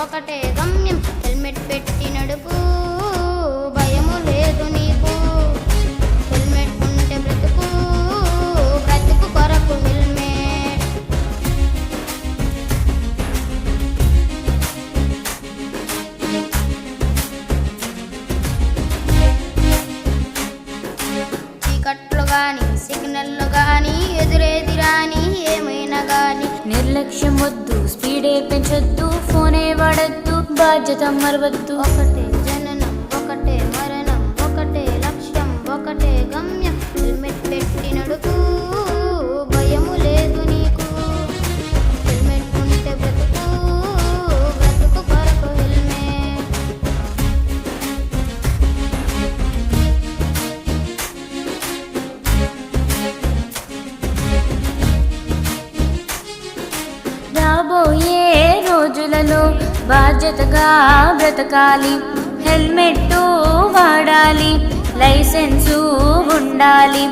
ఒకటే గమ్యం హెల్మెట్ పెట్టి నడుపు భయము లేదు నీకు హెల్మెట్ ఉంటే బ్రతుకు బ్రతుకు కొరకు హెల్మెట్ చీకట్లు గాని సిగ్నల్లు గాని ఎదురెదిరాని ఏమైనా గాని నిర్లక్ష్యం వద్దు, స్పీడే పెంచొద్దు, ఫోనే వాడద్దు, బాధ్యత మరవద్దు. ఒకటే జననం ఒకటే మరణం ఒకటే లక్ష్యం ఒకటే గమ్యం హెల్మెట్ పెట్టి నడుపు భయము లేదు నీకు హెల్మెట్ ఉంటే బ్రతుకు బ్రతుకు కొరకు హెల్మెట్ రాబోయే రోజులలో బాధ్యతగా బ్రతకాలి, హెల్మెట్ వాడాలి, లైసెన్సు ఉండాలి,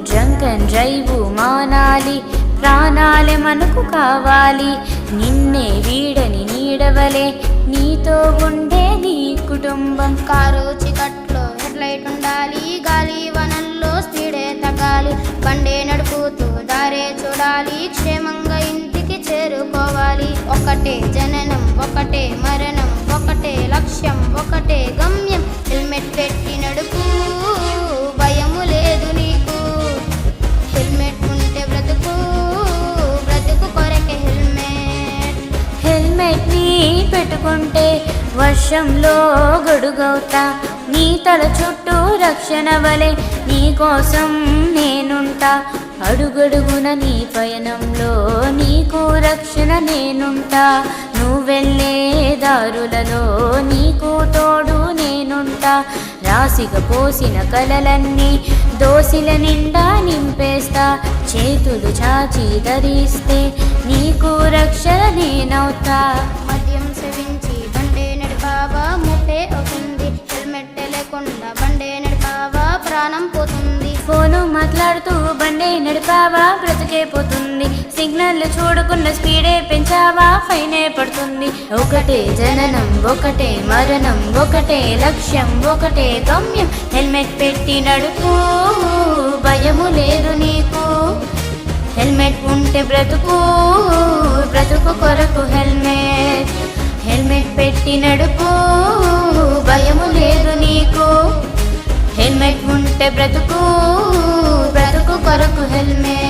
డ్రంక్ అండ్ డ్రైవ్ మానాలి, ప్రాణాలే మనకు కావాలి. నిన్నే వీడని నీడవలే నీతో ఉండే నీ కుటుంబం. కారు చికట్లో హెడ్లైట్ ఉండాలి, గాలి వనంలో స్పీడే తగ్గాలి, బండే నడుపుతూ దారే చూడాలి, క్షేమంగా ఇంటికి చేరుకోవాలి. ఒకటే జననం ఒకటే మరణం ఒకటే లక్ష్యం ఒకటే గమ్యం హెల్మెట్ పెట్టి నడుపు భయము లేదు నీకు హెల్మెట్ ఉంటే బ్రతుకు బ్రతుకు కొరకే హెల్మెట్ హెల్మెట్ ని పెట్టుకుంటే వర్షంలో గొడుగవుతా, నీ తల చుట్టూ రక్షణ వలె నీ కోసం నేనుంటా, అడుగడుగున నీ పయనంలో నీకు రక్షణ నేనుంటా, నువ్వెళ్ళే దారులలో నీకు తోడు నేనుంటా, రాసిక పోసిన కలలన్నీ దోసిల నిండా నింపేస్తా, చేతులు చాచి ధరిస్తే నీకు రక్షణ నేనవుతా. మద్యం సేవించి బండే నడిపావా ముప్పే అవుతుంది, హెల్మెట్ లేకుండా బండే నడిపావా ప్రాణం పోతుంది, ఫోను మాట్లాడుతూ బండే నడిపావా బ్రతికే పోతుంది, సిగ్నల్ చూడకుండా స్పీడే పెంచావా ఫైనే పడుతుంది. ఒకటే జననం ఒకటే మరణం ఒకటే లక్ష్యం ఒకటే గమ్యం హెల్మెట్ పెట్టి నడుపు భయము లేదు నీకు హెల్మెట్ ఉంటే బ్రతుకు బ్రతుకు కొరకు హెల్మెట్ హెల్మెట్ పెట్టి నడుపు భయము లేదు నీకు హెల్మెట్ ఉంటే బ్రతుకు బ్రతుకు కొరకు హెల్మెట్.